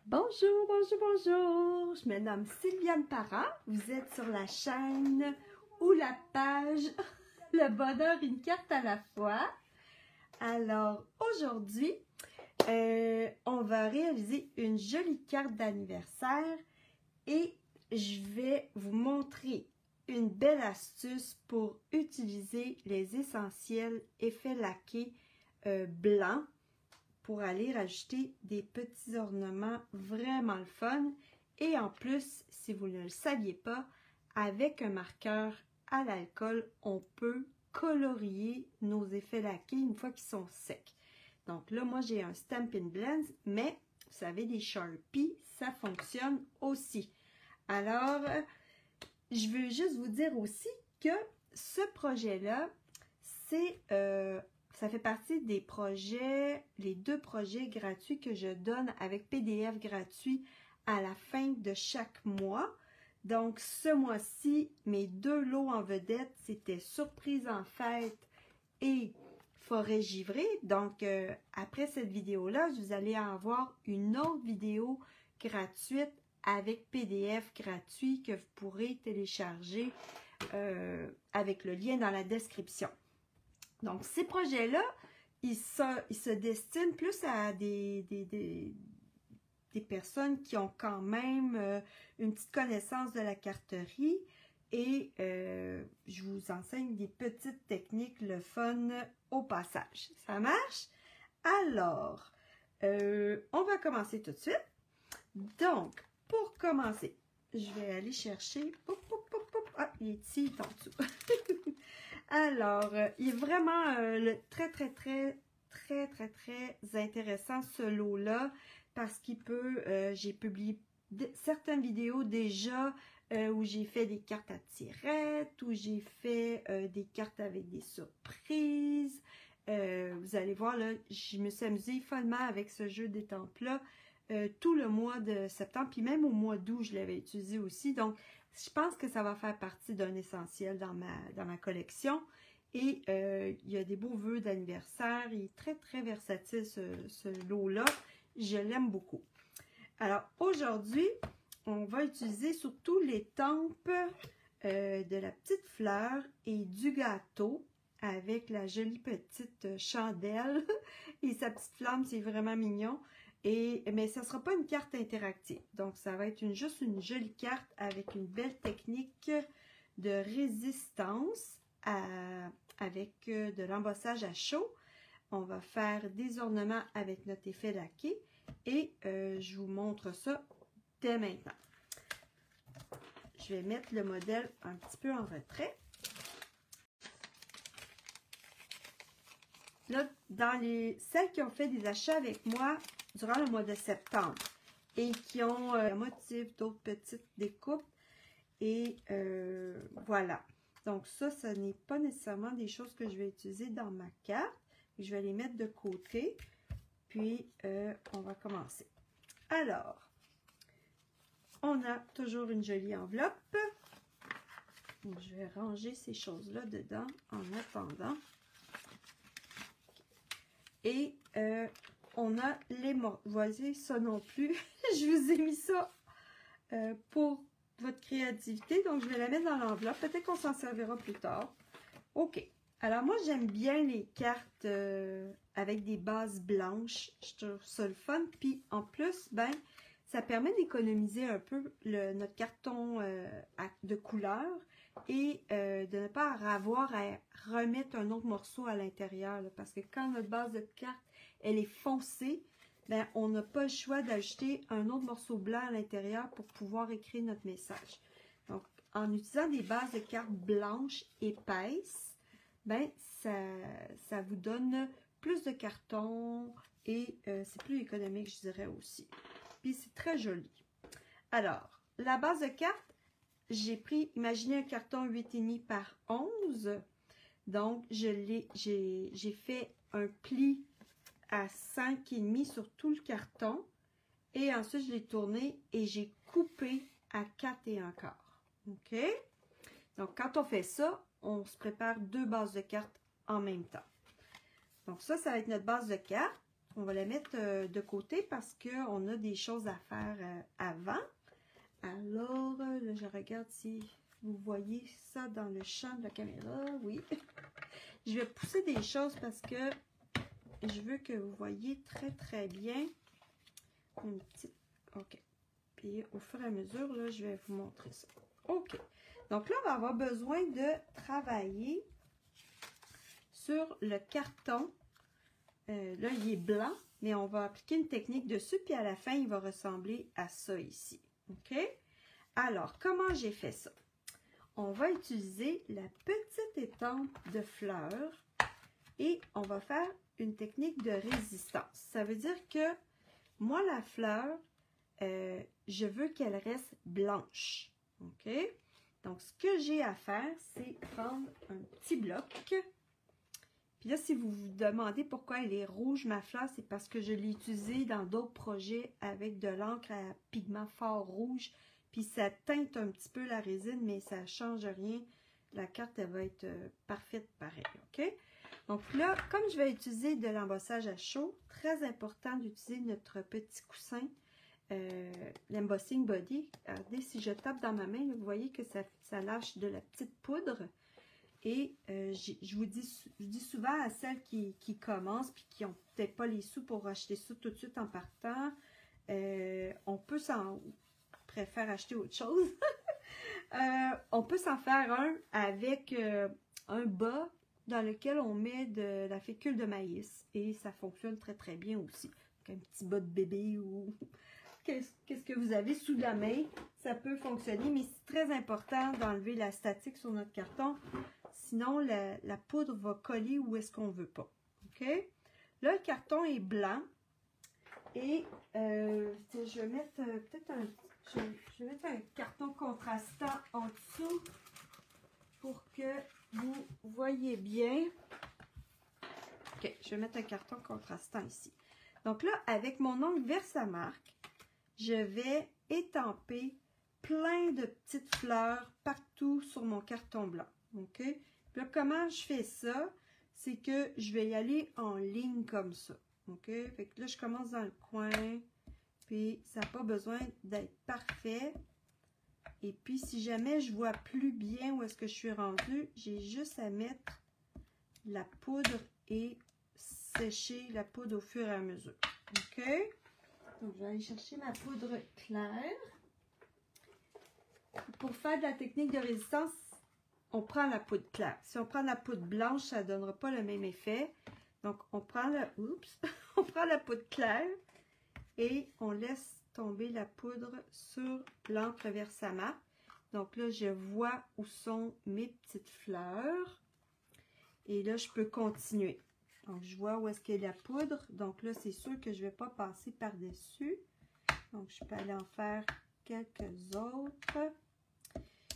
Bonjour, bonjour, bonjour. Je me nomme Sylviane Parent. Vous êtes sur la chaîne ou la page Le bonheur, une carte à la fois. Alors, aujourd'hui, on va réaliser une jolie carte d'anniversaire et je vais vous montrer une belle astuce pour utiliser les essentiels effets laqués blancs pour aller rajouter des petits ornements vraiment le fun. Et en plus, si vous ne le saviez pas, avec un marqueur à l'alcool, on peut colorier nos effets laqués une fois qu'ils sont secs. Donc là, moi, j'ai un Stampin' Blends, mais vous savez, des Sharpies, ça fonctionne aussi. Alors, je veux juste vous dire aussi que ce projet-là, c'est... ça fait partie des projets, les 2 projets gratuits que je donne avec PDF gratuit à la fin de chaque mois. Donc, ce mois-ci, mes 2 lots en vedette, c'était Surprise en fête et Forêt givrée. Donc, après cette vidéo-là, vous allez avoir une autre vidéo gratuite avec PDF gratuit que vous pourrez télécharger avec le lien dans la description. Donc, ces projets-là, ils se destinent plus à des personnes qui ont quand même une petite connaissance de la carterie et je vous enseigne des petites techniques, le fun au passage. Ça marche? Alors, on va commencer tout de suite. Donc, pour commencer, je vais aller chercher... Ah, il est ici, il est en dessous. Alors, il est vraiment très intéressant ce lot-là parce qu'il peut, j'ai publié certaines vidéos déjà où j'ai fait des cartes à tirettes, où j'ai fait des cartes avec des surprises. Vous allez voir, là, je me suis amusée follement avec ce jeu d'étampes-là tout le mois de septembre, puis même au mois d'août, je l'avais utilisé aussi. Donc, je pense que ça va faire partie d'un essentiel dans ma collection. Et il y a des beaux vœux d'anniversaire. Il est très versatile, ce lot-là. Je l'aime beaucoup. Alors, aujourd'hui, on va utiliser surtout les tempes de la petite fleur et du gâteau avec la jolie petite chandelle et sa petite flamme. C'est vraiment mignon. Mais ça ne sera pas une carte interactive. Donc, ça va être juste une jolie carte avec une belle technique de résistance avec de l'embossage à chaud. On va faire des ornements avec notre effet laqué et je vous montre ça dès maintenant. Je vais mettre le modèle un petit peu en retrait. Là, dans celles qui ont fait des achats avec moi durant le mois de septembre et qui ont un motif, d'autres petites découpes et voilà. Donc ça, ce n'est pas nécessairement des choses que je vais utiliser dans ma carte. Je vais les mettre de côté. Puis, on va commencer. Alors, on a toujours une jolie enveloppe. Je vais ranger ces choses-là dedans en attendant. Et on a les morceaux. Voyez, ça non plus. Je vous ai mis ça pour votre créativité. Donc, je vais la mettre dans l'enveloppe. Peut-être qu'on s'en servira plus tard. OK. Alors, moi, j'aime bien les cartes avec des bases blanches. Je trouve ça le fun. Puis, en plus, ben, ça permet d'économiser un peu notre carton de couleur et de ne pas avoir à remettre un autre morceau à l'intérieur. Parce que quand notre base de carte, elle est foncée, ben, on n'a pas le choix d'ajouter un autre morceau blanc à l'intérieur pour pouvoir écrire notre message. Donc, en utilisant des bases de cartes blanches épaisses, ben, ça vous donne plus de carton et c'est plus économique, je dirais aussi. Puis, c'est très joli. Alors, la base de carte, j'ai pris, imaginez un carton 8,5 par 11. Donc, j'ai fait un pli à 5,5 sur tout le carton. Et ensuite, je l'ai tourné et j'ai coupé à 4,25. OK? Donc, quand on fait ça, on se prépare 2 bases de cartes en même temps. Donc, ça va être notre base de cartes. on va la mettre de côté parce qu'on a des choses à faire avant. Alors, là, je regarde si vous voyez ça dans le champ de la caméra. Oui. Je vais pousser des choses parce que je veux que vous voyez très bien. Une petite... OK. Puis, au fur et à mesure, là, je vais vous montrer ça. OK. Donc là, on va avoir besoin de travailler sur le carton. Là, il est blanc, mais on va appliquer une technique dessus, puis à la fin, il va ressembler à ça ici. OK? Alors, comment j'ai fait ça? On va utiliser la petite étampe de fleurs et on va faire une technique de résistance. Ça veut dire que moi, la fleur, je veux qu'elle reste blanche. OK? Donc, ce que j'ai à faire, c'est prendre un petit bloc. Puis là, si vous vous demandez pourquoi elle est rouge, ma fleur, c'est parce que je l'ai utilisée dans d'autres projets avec de l'encre à pigment fort rouge. Puis ça teinte un petit peu la résine, mais ça ne change rien. La carte, elle va être parfaite pareil, OK? Donc là, comme je vais utiliser de l'embossage à chaud, très important d'utiliser notre petit coussin, l'embossing body. Regardez, si je tape dans ma main, là, vous voyez que ça lâche de la petite poudre. Et je vous dis souvent à celles qui commencent et qui n'ont peut-être pas les sous pour acheter ça tout de suite en partant, on peut s'en... préfère acheter autre chose. On peut s'en faire un avec un bas dans lequel on met de la fécule de maïs. Et ça fonctionne très bien aussi. Donc, un petit bas de bébé ou qu'est-ce que vous avez sous la main, ça peut fonctionner. Mais c'est très important d'enlever la statique sur notre carton. Sinon, la poudre va coller où est-ce qu'on ne veut pas. OK? Là, le carton est blanc. Et je vais mettre peut-être je vais mettre un carton contrastant en dessous pour que vous voyez bien. OK, je vais mettre un carton contrastant ici. Donc là, avec mon ongle Versamark, je vais étamper plein de petites fleurs partout sur mon carton blanc. OK? Puis là, comment je fais ça? C'est que je vais y aller en ligne comme ça. OK? Fait que là, je commence dans le coin. Puis, ça n'a pas besoin d'être parfait. Et puis, si jamais je vois plus bien où est-ce que je suis rendue, j'ai juste à mettre la poudre et sécher la poudre au fur et à mesure. OK? Donc, je vais aller chercher ma poudre claire. Pour faire de la technique de résistance, on prend la poudre claire. Si on prend la poudre blanche, ça ne donnera pas le même effet. Donc, on prend on prend la poudre claire et on laisse tomber la poudre sur l'encre Versamark. Donc là, je vois où sont mes petites fleurs. Et là, je peux continuer. Donc, je vois où est-ce qu'il y a la poudre. Donc là, c'est sûr que je ne vais pas passer par-dessus. Donc, je peux aller en faire quelques autres.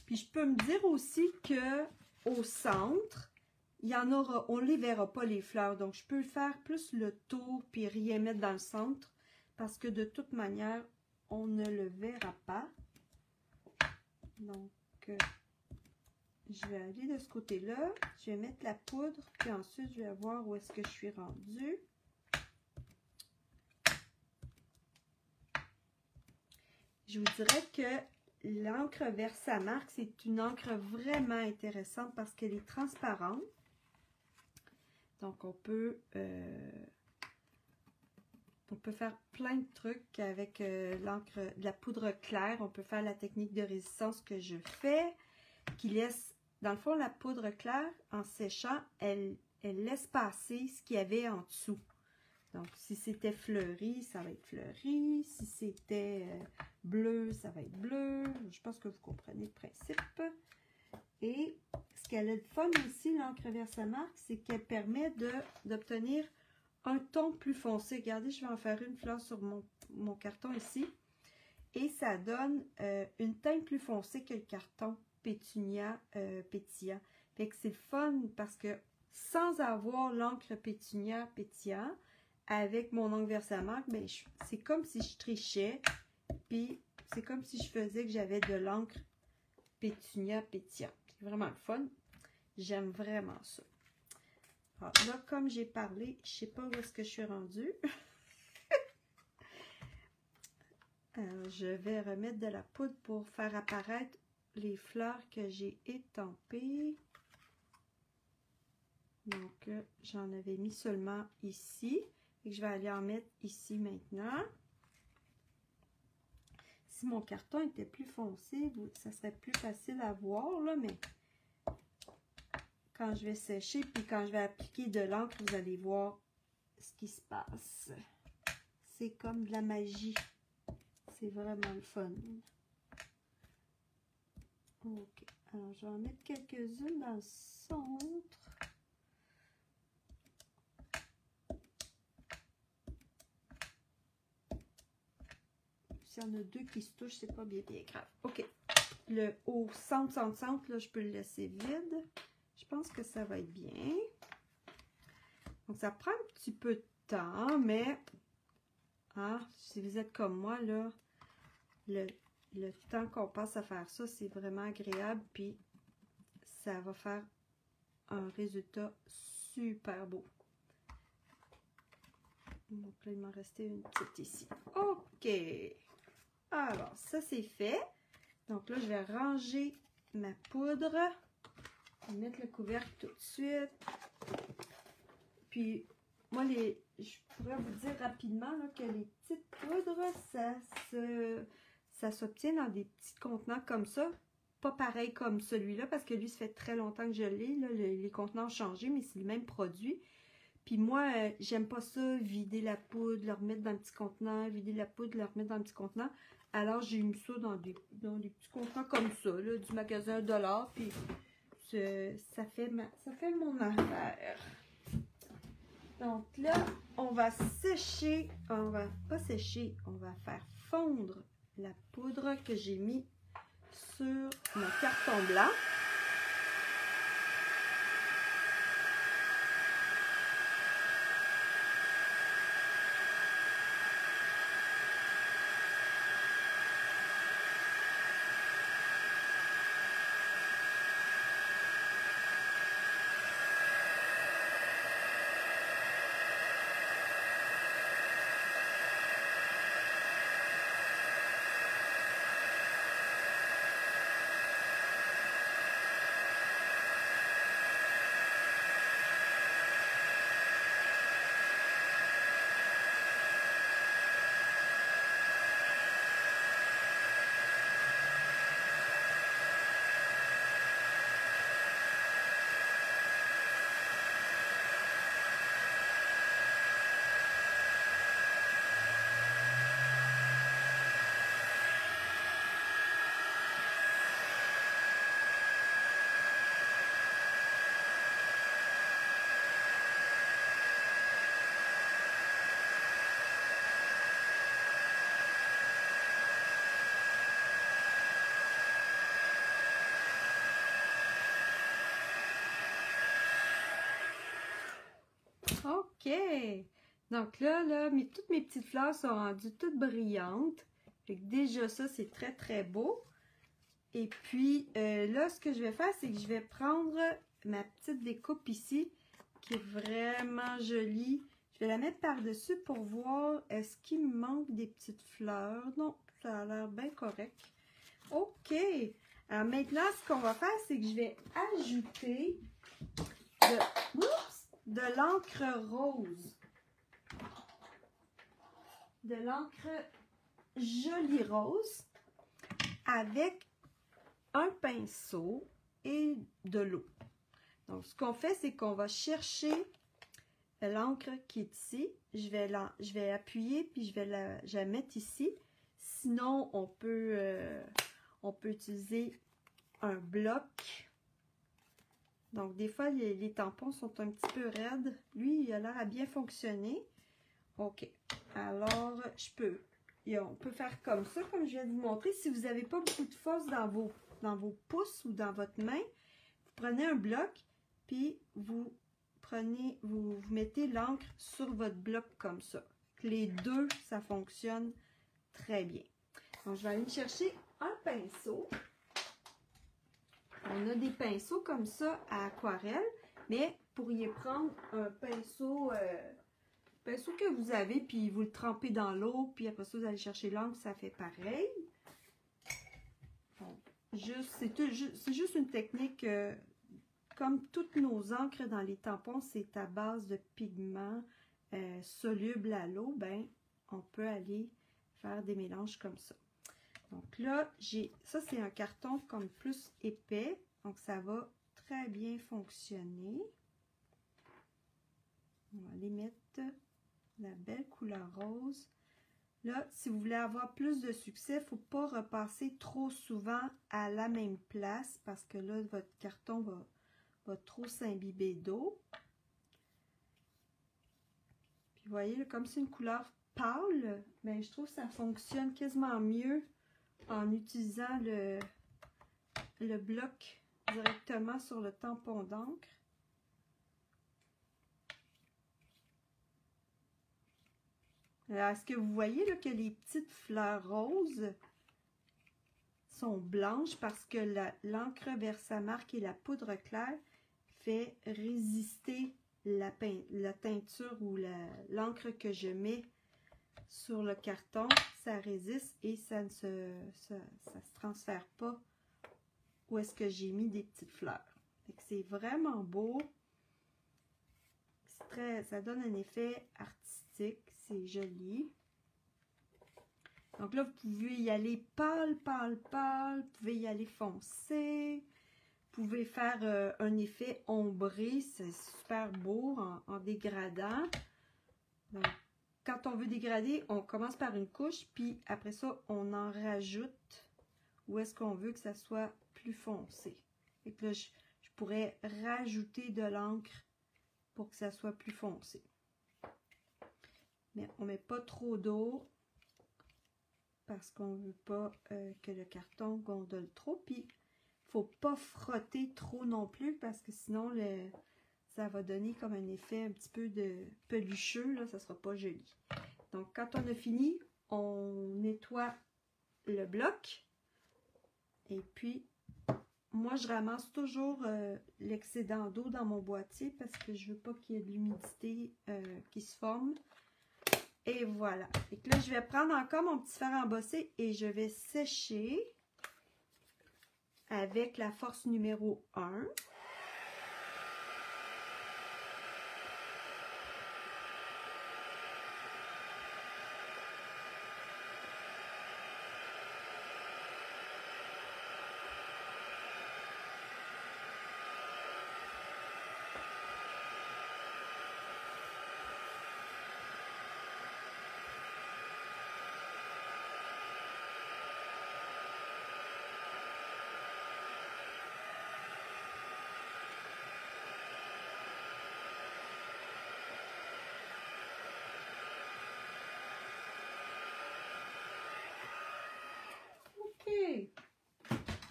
Puis, je peux me dire aussi que au centre, il y en aura, on ne les verra pas les fleurs. Donc, je peux faire plus le tour puis rien mettre dans le centre. Parce que de toute manière, on ne le verra pas. Donc, je vais aller de ce côté-là. Je vais mettre la poudre. Puis ensuite, je vais voir où est-ce que je suis rendue. Je vous dirais que l'encre Versamark, c'est une encre vraiment intéressante parce qu'elle est transparente. Donc, on peut faire plein de trucs avec l'encre, de la poudre claire. On peut faire la technique de résistance que je fais, qui laisse, dans le fond, la poudre claire, en séchant, elle laisse passer ce qu'il y avait en dessous. Donc, si c'était fleuri, ça va être fleuri. Si c'était bleu, ça va être bleu. Je pense que vous comprenez le principe. Et ce qu'elle a de fun aussi, l'encre Versamark, c'est qu'elle permet d'obtenir un ton plus foncé. Regardez, je vais en faire une fleur sur mon carton ici. Et ça donne une teinte plus foncée que le carton Pétunia pétillant. Fait que c'est le fun parce que sans avoir l'encre Pétunia pétillant, avec mon ongle Versamark, ben, c'est comme si je trichais. Puis c'est comme si je faisais que j'avais de l'encre Pétunia pétillant. C'est vraiment le fun. J'aime vraiment ça. Alors là, comme j'ai parlé, je ne sais pas où est-ce que je suis rendue. Alors, je vais remettre de la poudre pour faire apparaître les fleurs que j'ai étampées. Donc, j'en avais mis seulement ici. Et je vais aller en mettre ici maintenant. Si mon carton était plus foncé, ça serait plus facile à voir, là, mais quand je vais sécher, puis quand je vais appliquer de l'encre, vous allez voir ce qui se passe. C'est comme de la magie. C'est vraiment le fun. Ok. Alors, je vais en mettre quelques-unes dans le centre. S'il y en a deux qui se touchent, c'est pas bien grave. Ok. Au centre, là, je peux le laisser vide. Je pense que ça va être bien. Donc, ça prend un petit peu de temps, mais si vous êtes comme moi, là, le temps qu'on passe à faire ça, c'est vraiment agréable. Puis, ça va faire un résultat super beau. Donc là, il m'en restait une petite ici. OK. Alors, ça, c'est fait. Donc là, je vais ranger ma poudre. Je vais mettre le couvercle tout de suite. Puis, moi, je pourrais vous dire rapidement là, que les petites poudres, ça s'obtient dans des petits contenants comme ça. Pas pareil comme celui-là, parce que lui, ça fait très longtemps que je l'ai. Les contenants ont changé, mais c'est le même produit. Puis moi, j'aime pas ça, vider la poudre, le remettre dans un petit contenant, vider la poudre, le remettre dans un petit contenant. Alors, j'ai mis ça dans des petits contenants comme ça, là, du magasin $1, puis ça fait mon affaire. Donc là, on va sécher, on va pas sécher, on va faire fondre la poudre que j'ai mis sur mon carton blanc. OK! Donc là, toutes mes petites fleurs sont rendues toutes brillantes. Fait que déjà ça, c'est très, très beau. Et puis, là, ce que je vais faire, c'est que je vais prendre ma petite découpe ici, qui est vraiment jolie. Je vais la mettre par-dessus pour voir est-ce qu'il me manque des petites fleurs. Non, ça a l'air bien correct. OK! Alors maintenant, ce qu'on va faire, c'est que je vais ajouter de l'encre rose. De l'encre jolie rose avec un pinceau et de l'eau. Donc, ce qu'on fait, c'est qu'on va chercher l'encre qui est ici. Je vais appuyer, puis je vais la mettre ici. Sinon, on peut utiliser un bloc. Donc, des fois, les tampons sont un petit peu raides. Lui, il a l'air à bien fonctionner. OK. Alors, on peut faire comme ça, comme je viens de vous montrer. Si vous n'avez pas beaucoup de force dans vos pouces ou dans votre main, vous prenez un bloc, puis vous mettez l'encre sur votre bloc comme ça. Les deux, ça fonctionne très bien. Donc, je vais aller me chercher un pinceau. On a des pinceaux comme ça à aquarelle, mais vous pourriez prendre un pinceau ben, ce que vous avez, puis vous le trempez dans l'eau, puis après ça, vous allez chercher l'encre, ça fait pareil. Bon, c'est juste une technique, comme toutes nos encres dans les tampons, c'est à base de pigments solubles à l'eau, ben, on peut aller faire des mélanges comme ça. Donc là, ça c'est un carton comme plus épais, donc ça va très bien fonctionner. On va aller mettre la belle couleur rose. Là, si vous voulez avoir plus de succès, il ne faut pas repasser trop souvent à la même place parce que là, votre carton va trop s'imbiber d'eau. Puis vous voyez, là, comme c'est une couleur pâle, ben, je trouve que ça fonctionne quasiment mieux en utilisant le bloc directement sur le tampon d'encre. Est-ce que vous voyez là, que les petites fleurs roses sont blanches parce que l'encre Versamark et la poudre claire fait résister la teinture ou l'encre que je mets sur le carton, ça résiste et ça ne se transfère pas où est-ce que j'ai mis des petites fleurs. C'est vraiment beau. Ça donne un effet artistique, c'est joli. Donc là, vous pouvez y aller pâle, pâle, pâle, vous pouvez y aller foncé, vous pouvez faire un effet ombré, c'est super beau en dégradant. Donc, quand on veut dégrader, on commence par une couche, puis après ça, on en rajoute où est-ce qu'on veut que ça soit plus foncé. Et que là, je pourrais rajouter de l'encre pour que ça soit plus foncé. Mais on ne met pas trop d'eau parce qu'on ne veut pas que le carton gondole trop. Puis, il ne faut pas frotter trop non plus parce que sinon, ça va donner comme un effet un petit peu de pelucheux. Là, ça ne sera pas joli. Donc, quand on a fini, on nettoie le bloc. Et puis, moi, je ramasse toujours l'excédent d'eau dans mon boîtier parce que je ne veux pas qu'il y ait de l'humidité qui se forme. Et voilà. Et que là, je vais prendre encore mon petit fer embossé et je vais sécher avec la force numéro 1.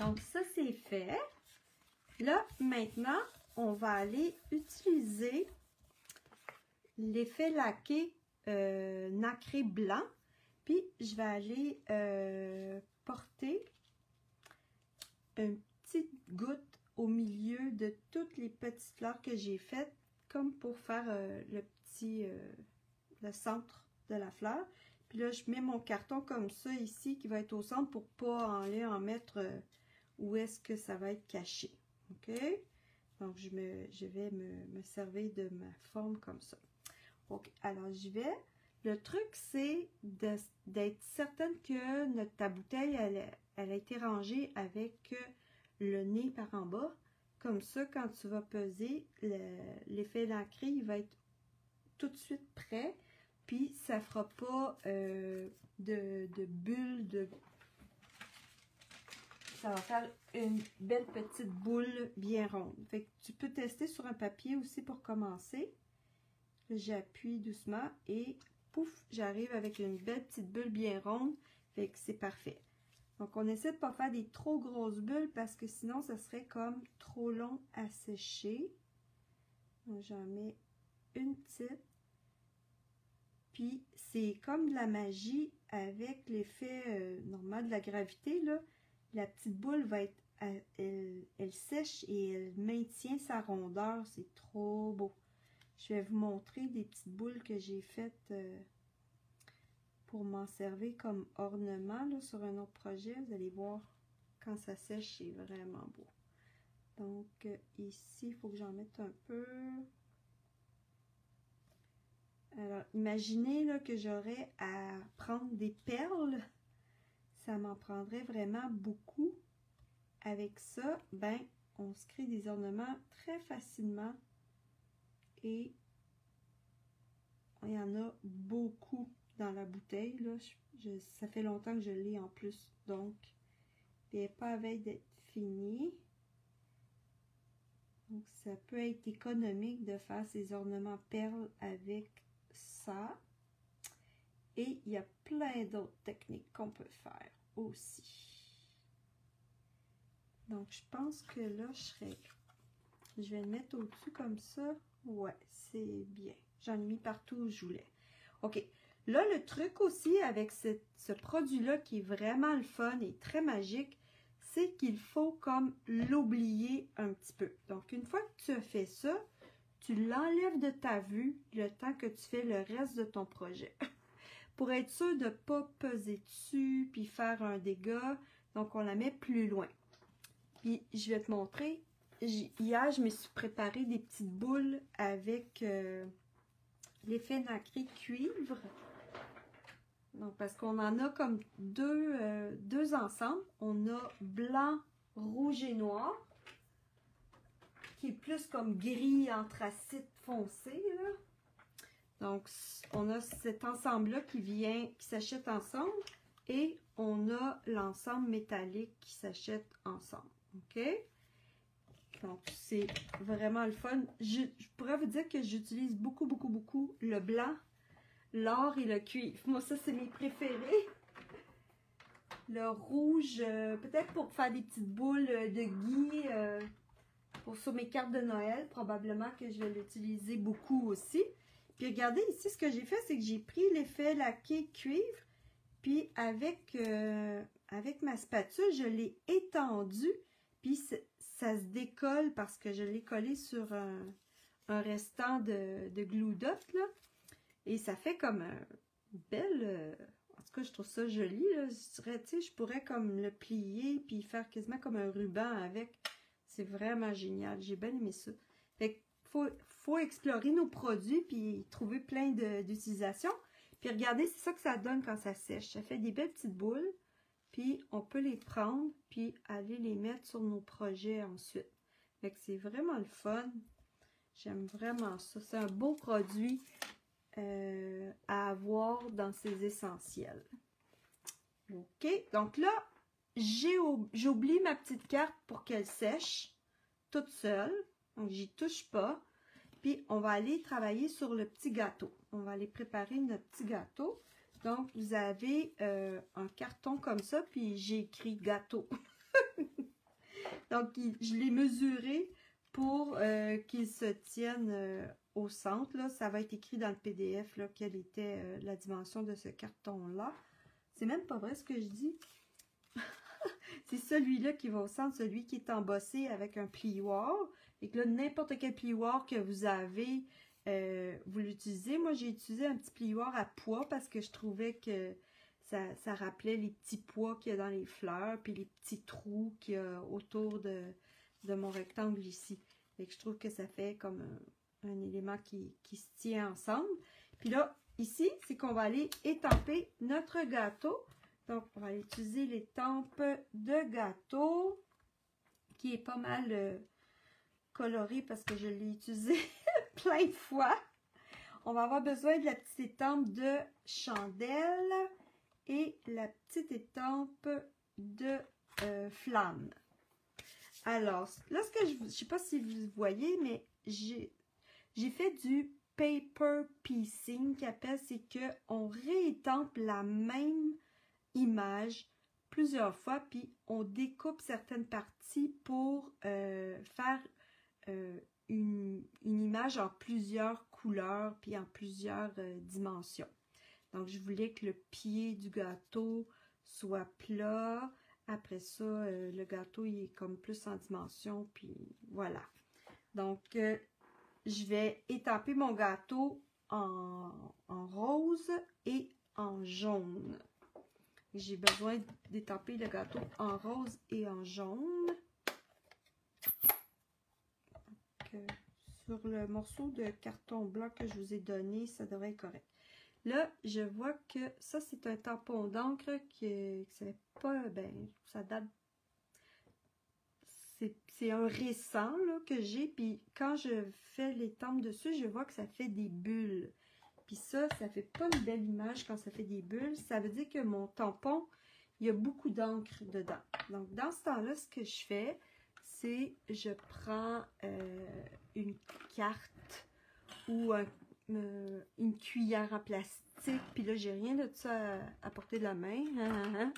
Donc, ça, c'est fait. Là, maintenant, on va aller utiliser l'effet laqué nacré blanc. Puis, je vais aller porter une petite goutte au milieu de toutes les petites fleurs que j'ai faites, comme pour faire le centre de la fleur. Puis là, je mets mon carton comme ça ici, qui va être au centre pour pas aller en mettre où est-ce que ça va être caché. OK? Donc, je vais me servir de ma forme comme ça. OK, alors j'y vais. Le truc, c'est d'être certaine que ta bouteille, elle a été rangée avec le nez par en bas. Comme ça, quand tu vas peser, l'effet nacré, il va être tout de suite prêt. Puis, ça ne fera pas de bulles. Ça va faire une belle petite boule bien ronde. Fait que tu peux tester sur un papier aussi pour commencer. J'appuie doucement et pouf, j'arrive avec une belle petite bulle bien ronde. Fait que c'est parfait. Donc, on essaie de ne pas faire des trop grosses bulles parce que sinon, ça serait comme trop long à sécher. J'en mets une petite. Puis, c'est comme de la magie avec l'effet normal de la gravité, là. La petite boule va être, elle sèche et elle maintient sa rondeur. C'est trop beau. je vais vous montrer des petites boules que j'ai faites pour m'en servir comme ornement là, sur un autre projet. Vous allez voir, quand ça sèche, c'est vraiment beau. Donc, ici, il faut que j'en mette un peu. Alors, imaginez là, que j'aurais à prendre des perles. Ça m'en prendrait vraiment beaucoup. Avec ça, ben, on se crée des ornements très facilement. Et il y en a beaucoup dans la bouteille. Là. Ça fait longtemps que je l'ai en plus. Donc, elle n'est pas à veille d'être finie. Donc, ça peut être économique de faire ces ornements perles avec ça. Et il y a plein d'autres techniques qu'on peut faire aussi. Donc, je pense que là, je vais le mettre au-dessus comme ça. Ouais, c'est bien. J'en ai mis partout où je voulais. OK. Là, le truc aussi avec ce produit-là qui est vraiment le fun et très magique, c'est qu'il faut comme l'oublier un petit peu. Donc, une fois que tu as fait ça, tu l'enlèves de ta vue le temps que tu fais le reste de ton projet. Pour être sûr de ne pas peser dessus puis faire un dégât, donc on la met plus loin. Puis, je vais te montrer. Hier, je me suis préparé des petites boules avec l'effet nacré cuivre. Donc, parce qu'on en a comme deux ensemble. On a blanc, rouge et noir, qui est plus comme gris anthracite foncé, là. Donc, on a cet ensemble-là qui s'achète ensemble et on a l'ensemble métallique qui s'achète ensemble. OK? Donc, c'est vraiment le fun. Je pourrais vous dire que j'utilise beaucoup le blanc, l'or et le cuivre. Moi, ça, c'est mes préférés. Le rouge, peut-être pour faire des petites boules de gui sur mes cartes de Noël. Probablement que je vais l'utiliser beaucoup aussi. Puis, regardez ici, ce que j'ai fait, c'est que j'ai pris l'effet laqué cuivre. Puis, avec ma spatule, je l'ai étendu. Puis, ça se décolle parce que je l'ai collé sur un restant de glue dot, là. Et ça fait comme une belle... en tout cas, je trouve ça joli, là. Je dirais, tu sais, je pourrais comme le plier puis faire quasiment comme un ruban avec. C'est vraiment génial. J'ai bien aimé ça. Fait qu'il faut explorer nos produits puis trouver plein d'utilisations. Puis regardez, c'est ça que ça donne quand ça sèche. Ça fait des belles petites boules. Puis, on peut les prendre, puis aller les mettre sur nos projets ensuite. Fait que c'est vraiment le fun. J'aime vraiment ça. C'est un beau produit à avoir dans ses essentiels. OK. Donc là, j'oublie ma petite carte pour qu'elle sèche toute seule. Donc, j'y touche pas. Puis, on va aller travailler sur le petit gâteau. On va aller préparer notre petit gâteau. Donc, vous avez un carton comme ça, puis j'ai écrit gâteau. Donc, je l'ai mesuré pour qu'il se tienne au centre. Là. Ça va être écrit dans le PDF, là, quelle était la dimension de ce carton-là. C'est même pas vrai ce que je dis. C'est celui-là qui va au centre, celui qui est embossé avec un plioir. Et que là, n'importe quel plioir que vous avez... vous l'utilisez. Moi, j'ai utilisé un petit plioir à pois parce que je trouvais que ça rappelait les petits pois qu'il y a dans les fleurs puis les petits trous qu'il y a autour de mon rectangle ici. Et que je trouve que ça fait comme un élément qui se tient ensemble. Puis là, ici, c'est qu'on va aller étamper notre gâteau. Donc, on va aller utiliser l'étampe de gâteau qui est pas mal colorée parce que je l'ai utilisé plein de fois. On va avoir besoin de la petite étampe de chandelle et la petite étampe de flamme. Alors, là, je sais pas si vous voyez, mais j'ai fait du paper piecing qui appelle, c'est qu'on réétampe la même image plusieurs fois, puis on découpe certaines parties pour faire une image en plusieurs couleurs puis en plusieurs dimensions. Donc, je voulais que le pied du gâteau soit plat. Après ça, le gâteau, il est comme plus en dimension, puis voilà. Donc, je vais étamper mon gâteau en rose et en jaune. J'ai besoin d'étamper le gâteau en rose et en jaune. Donc, sur le morceau de carton blanc que je vous ai donné, ça devrait être correct. Là, je vois que ça, c'est un tampon d'encre que c'est pas, ben, ça date, c'est un récent là, que j'ai, puis quand je fais l'étampe dessus, je vois que ça fait des bulles. Puis ça fait pas une belle image quand ça fait des bulles. Ça veut dire que mon tampon, il y a beaucoup d'encre dedans. Donc, dans ce temps-là, ce que je fais, c'est je prends une carte ou une cuillère en plastique. Puis là, j'ai rien de ça à portée de la main.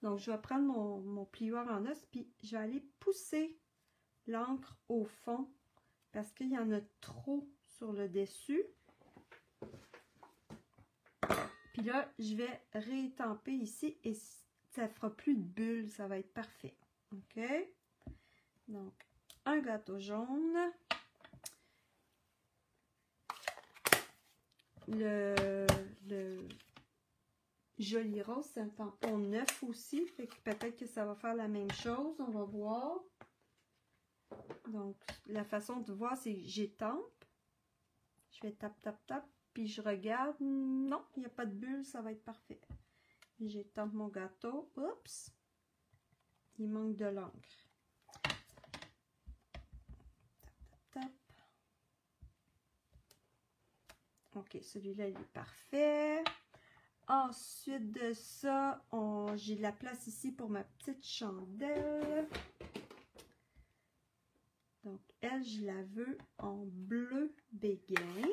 Donc, je vais prendre mon plioir en os, puis je vais aller pousser l'encre au fond parce qu'il y en a trop sur le dessus. Puis là, je vais réétamper ici et ça fera plus de bulles, ça va être parfait. OK? Donc, un gâteau jaune. Le joli rose, c'est un tampon neuf aussi. Fait que peut-être que ça va faire la même chose. On va voir. Donc, la façon de voir, c'est que j'étampe. Je fais tap, tap, tap. Puis je regarde. Non, il n'y a pas de bulle. Ça va être parfait. J'étampe mon gâteau. Oups! Il manque de l'encre. Tap, tap, tap. OK, celui-là, il est parfait. Ensuite de ça, j'ai de la place ici pour ma petite chandelle. Donc, elle, je la veux en bleu béguin.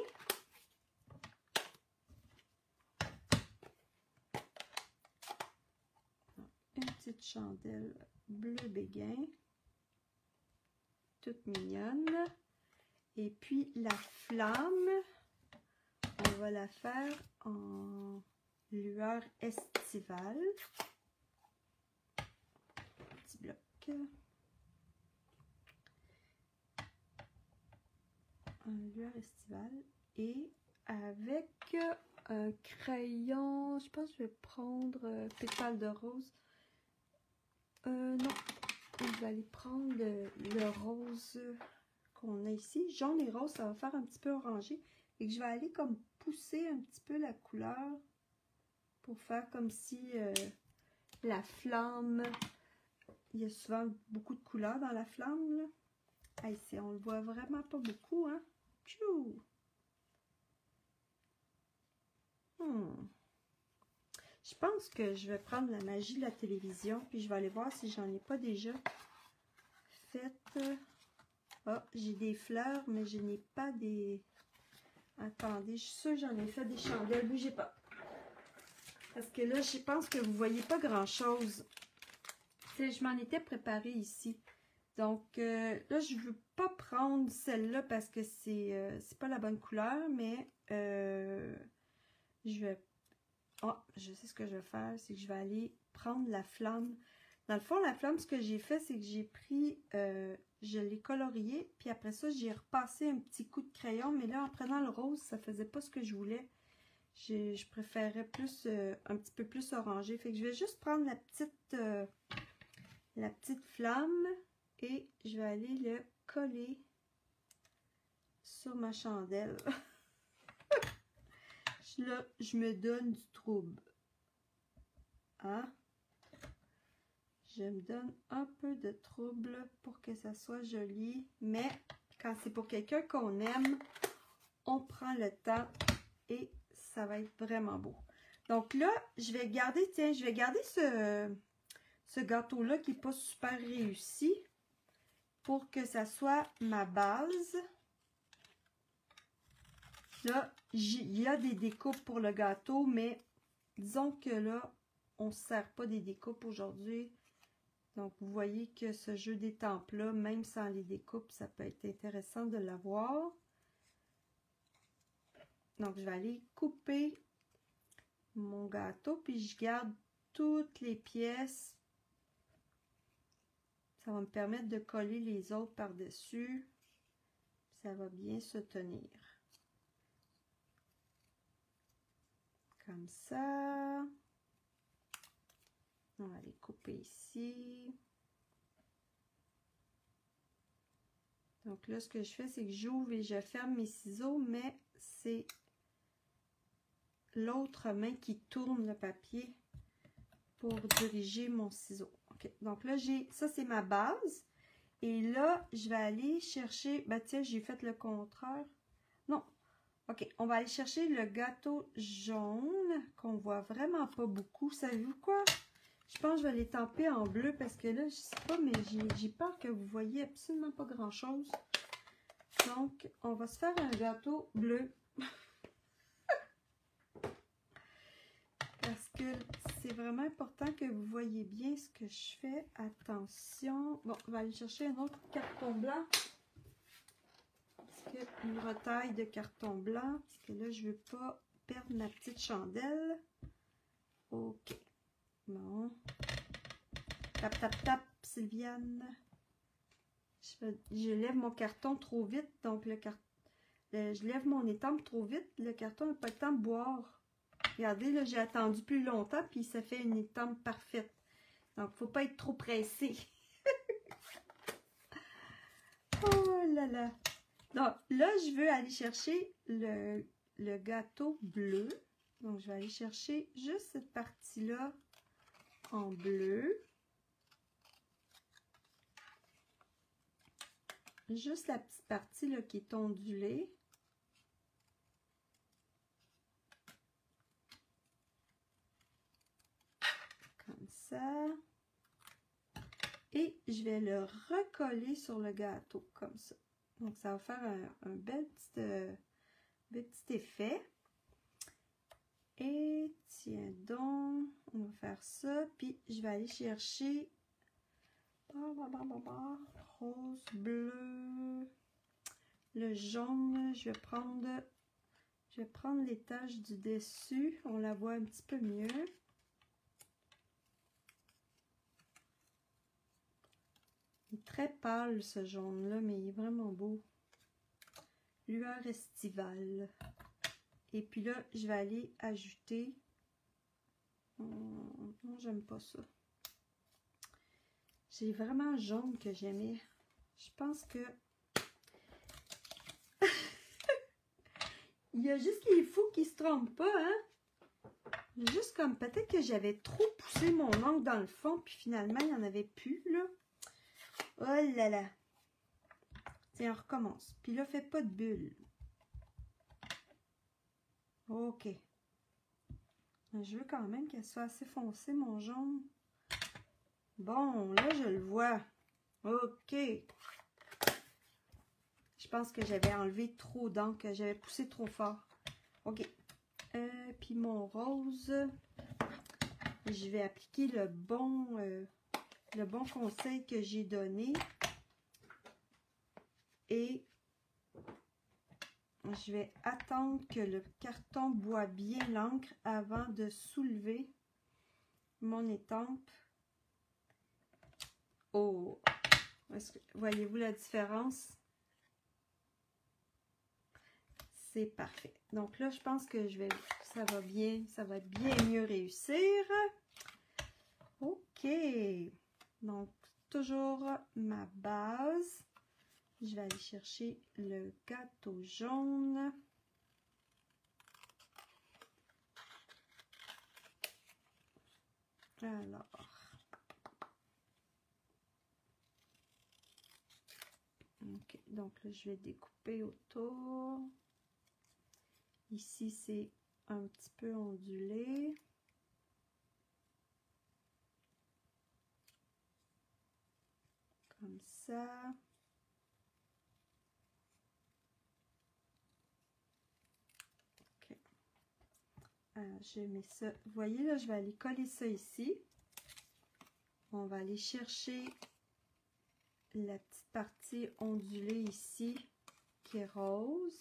Une petite chandelle bleu béguin. Toute mignonne. Et puis, la flamme, on va la faire en lueur estivale. Petit bloc. En lueur estivale. Et avec un crayon, je pense que je vais prendre pétale de rose. Non, je vais aller prendre le rose qu'on a ici. Jaune et rose, ça va faire un petit peu orangé. Et que je vais aller comme pousser un petit peu la couleur pour faire comme si la flamme, il y a souvent beaucoup de couleurs dans la flamme, là. Ah, ici, on le voit vraiment pas beaucoup, hein. Tchou! Je pense que je vais prendre la magie de la télévision, puis je vais aller voir si j'en ai pas déjà fait. Ah, j'ai des fleurs, mais je n'ai pas des... Attendez, je suis sûre que j'en ai fait des chandelles. Bougez pas. Parce que là, je pense que vous voyez pas grand-chose. Je m'en étais préparée ici. Donc, là, je veux pas prendre celle-là parce que c'est pas la bonne couleur, mais je vais... Oh, je sais ce que je vais faire, c'est que je vais aller prendre la flamme. Dans le fond, la flamme, ce que j'ai fait, c'est que j'ai pris, je l'ai colorié, puis après ça, j'ai repassé un petit coup de crayon, mais là, en prenant le rose, ça faisait pas ce que je voulais. Je préférais plus, un petit peu plus orangé. Fait que je vais juste prendre la petite flamme et je vais aller le coller sur ma chandelle. Là, je me donne du trouble. Hein? Je me donne un peu de trouble pour que ça soit joli. Mais quand c'est pour quelqu'un qu'on aime, on prend le temps et ça va être vraiment beau. Donc là, je vais garder, tiens, je vais garder ce gâteau-là qui n'est pas super réussi pour que ça soit ma base. Là, il y a des découpes pour le gâteau, mais disons que là, on ne se sert pas des découpes aujourd'hui. Donc, vous voyez que ce jeu d'étampes-là, même sans les découpes, ça peut être intéressant de l'avoir. Donc, je vais aller couper mon gâteau, puis je garde toutes les pièces. Ça va me permettre de coller les autres par-dessus. ça va bien se tenir. Comme ça. On va les couper ici. Donc là, ce que je fais, c'est que j'ouvre et je ferme mes ciseaux, mais c'est l'autre main qui tourne le papier pour diriger mon ciseau. OK. Donc là, ça, c'est ma base. Et là, je vais aller chercher... Ben tiens, j'ai fait le contraire. Non. OK. On va aller chercher le gâteau jaune qu'on voit vraiment pas beaucoup. Savez-vous quoi? Je pense que je vais les tamper en bleu parce que là, je sais pas, mais j'ai peur que vous voyez absolument pas grand-chose. Donc, on va se faire un gâteau bleu. Parce que c'est vraiment important que vous voyez bien ce que je fais. Attention. Bon, on va aller chercher un autre carton blanc. Parce que une retaille de carton blanc. Parce que là, je veux pas perdre ma petite chandelle. OK. Bon. Tap, tap, tap, Sylviane. Je lève mon carton trop vite. Donc, je lève mon étampe trop vite. Le carton n'a pas le temps de boire. Regardez, là, j'ai attendu plus longtemps, puis ça fait une étampe parfaite. Donc, il ne faut pas être trop pressé. Oh là là. Donc, là, je veux aller chercher le gâteau bleu. Donc, je vais aller chercher juste cette partie-là en bleu. Juste la petite partie là, qui est ondulée. Comme ça. Et je vais le recoller sur le gâteau, comme ça. Donc, ça va faire un bel petit effet. Et tiens donc, on va faire ça. Puis, je vais aller chercher rose, bleu, le jaune. Je vais prendre les taches du dessus. On la voit un petit peu mieux. Il est très pâle ce jaune-là, mais il est vraiment beau. Lueur estivale. Et puis là, je vais aller ajouter... non, j'aime pas ça. J'ai vraiment jaune que j'aimais. Je pense que... Il y a juste les fous qui se trompent pas, hein? Juste comme peut-être que j'avais trop poussé mon ongle dans le fond, puis finalement, il n'y en avait plus, là. Oh là là. Tiens, on recommence. Puis là, fais pas de bulles. OK. Je veux quand même qu'elle soit assez foncée, mon jaune. Bon, là, je le vois. OK. Je pense que j'avais enlevé trop d'encre, que j'avais poussé trop fort. OK. Puis mon rose, je vais appliquer le bon conseil que j'ai donné. Et je vais attendre que le carton boit bien l'encre avant de soulever mon étampe. Oh! Voyez-vous la différence? C'est parfait. Donc là, je pense que ça va être bien mieux réussir. OK. Donc, toujours ma base. Je vais aller chercher le gâteau jaune. Alors. OK. Donc là, je vais découper autour. Ici, c'est un petit peu ondulé. Comme ça. OK. Je mets ça. Vous voyez, là, je vais aller coller ça ici. On va aller chercher la petite partie ondulée ici, qui est rose.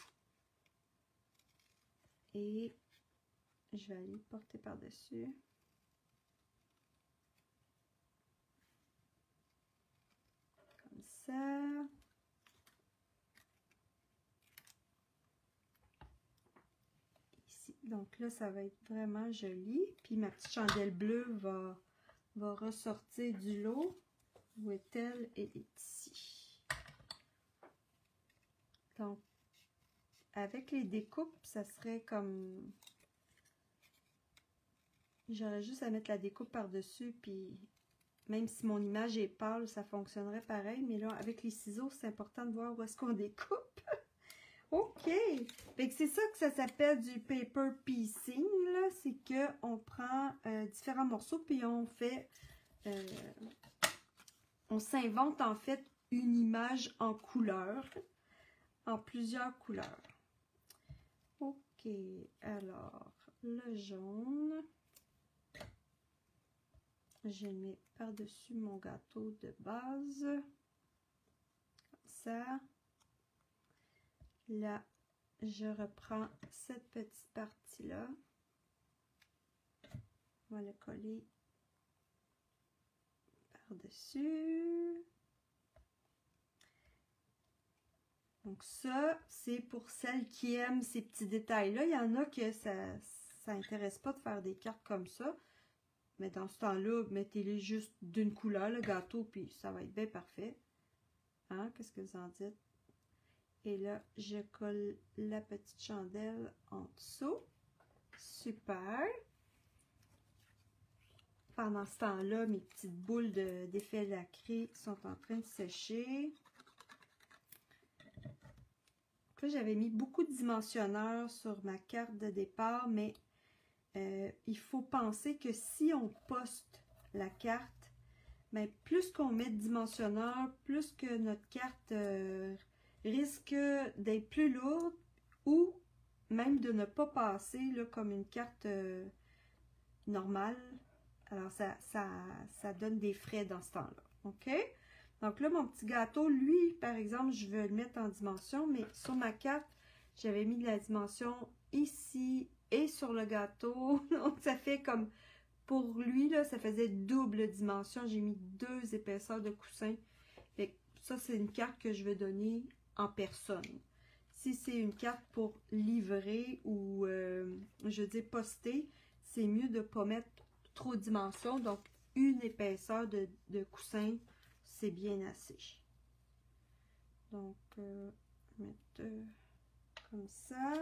Et je vais aller porter par-dessus. Comme ça. Donc là, ça va être vraiment joli. Puis ma petite chandelle bleue va ressortir du lot. Où est-elle? Elle est ici. Donc, avec les découpes, ça serait comme... J'aurais juste à mettre la découpe par-dessus, puis même si mon image est pâle, ça fonctionnerait pareil. Mais là, avec les ciseaux, c'est important de voir où est-ce qu'on découpe. OK! Fait que c'est ça que ça s'appelle du paper piecing, là. C'est qu'on prend différents morceaux, puis on fait... on s'invente en fait une image en couleur, en plusieurs couleurs. OK, alors, le jaune... Je le mets par-dessus mon gâteau de base. Comme ça. Là, je reprends cette petite partie-là. On va le coller par-dessus. Donc ça, c'est pour celles qui aiment ces petits détails-là. Il y en a que ça n'intéresse pas de faire des cartes comme ça. Mais dans ce temps-là, mettez-les juste d'une couleur, le gâteau, puis ça va être bien parfait. Hein? Qu'est-ce que vous en dites? Et là, je colle la petite chandelle en dessous. Super! Pendant ce temps-là, mes petites boules d'effet nacré sont en train de sécher. Donc là, j'avais mis beaucoup de dimensionneurs sur ma carte de départ, mais il faut penser que si on poste la carte, ben, plus qu'on met de dimensionneurs, plus que notre carte risque d'être plus lourde ou même de ne pas passer là, comme une carte normale. Alors, ça donne des frais dans ce temps-là. OK? Donc là, mon petit gâteau, lui, par exemple, je veux le mettre en dimension, mais sur ma carte, j'avais mis de la dimension ici et sur le gâteau. Donc, ça fait comme, pour lui, là, ça faisait double dimension. J'ai mis 2 épaisseurs de coussin. Fait que ça, c'est une carte que je vais donner en personne. Si c'est une carte pour livrer ou, je veux dire, poster, c'est mieux de ne pas mettre trop de dimensions. Donc, une épaisseur de coussin, c'est bien assez. Donc, mettre comme ça.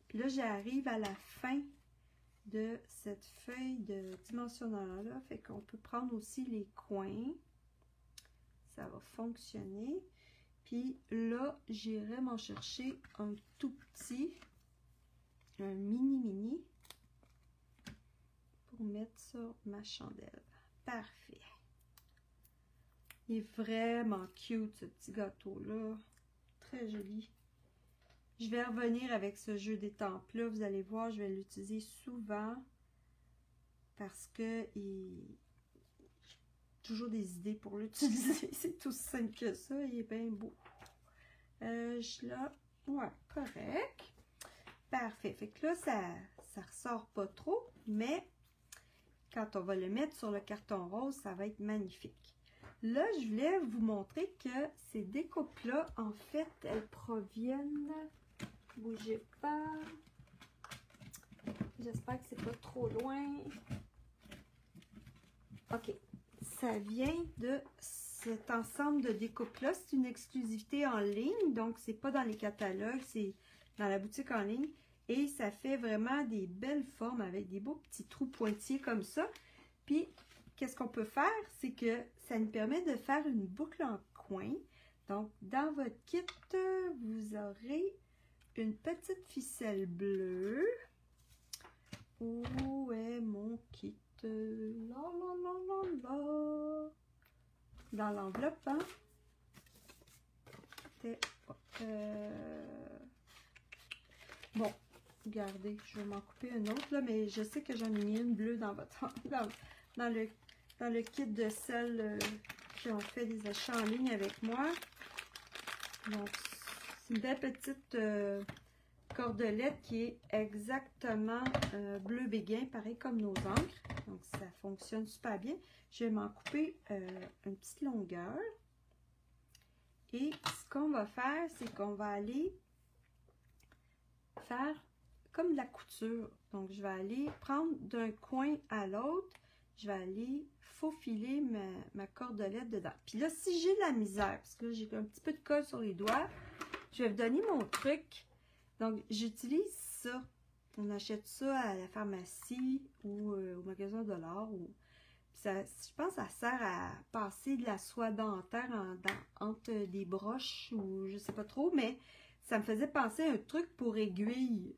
Puis là, j'arrive à la fin de cette feuille de dimensionneur-là. Fait qu'on peut prendre aussi les coins. Ça va fonctionner. Puis là, j'irai m'en chercher un tout petit, un mini, pour mettre sur ma chandelle. Parfait. Il est vraiment cute, ce petit gâteau-là. Très joli. Je vais revenir avec ce jeu d'étampes-là. Vous allez voir, je vais l'utiliser souvent parce que j'ai toujours des idées pour l'utiliser. C'est tout simple que ça. Il est bien beau. Là, ouais, correct. Parfait. Fait que là, ça ressort pas trop, mais quand on va le mettre sur le carton rose, ça va être magnifique. Là, je voulais vous montrer que ces découpes-là, en fait, elles proviennent... Bougez pas. J'espère que c'est pas trop loin. OK. Ça vient de cet ensemble de découpes-là. C'est une exclusivité en ligne. Donc, c'est pas dans les catalogues. C'est dans la boutique en ligne. Et ça fait vraiment des belles formes avec des beaux petits trous pointillés comme ça. Puis, qu'est-ce qu'on peut faire? C'est que ça nous permet de faire une boucle en coin. Donc, dans votre kit, vous aurez une petite ficelle bleue. Où est mon kit? Là. Dans l'enveloppe, hein? Bon, regardez, je vais m'en couper une autre, là, mais je sais que j'en ai mis une bleue dans votre dans le kit de celles qui ont fait des achats en ligne avec moi. Donc, c'est une belle petite cordelette qui est exactement bleu béguin, pareil comme nos encres. Donc, ça fonctionne super bien. Je vais m'en couper une petite longueur. Et ce qu'on va faire, c'est qu'on va aller faire comme de la couture. Donc, je vais aller prendre d'un coin à l'autre, je vais aller faufiler ma cordelette dedans. Puis là, si j'ai de la misère, parce que là, j'ai un petit peu de colle sur les doigts, je vais vous donner mon truc. Donc, j'utilise ça. On achète ça à la pharmacie ou au magasin de l'art. Ça, je pense que ça sert à passer de la soie dentaire entre des broches ou je sais pas trop, mais ça me faisait penser à un truc pour aiguille.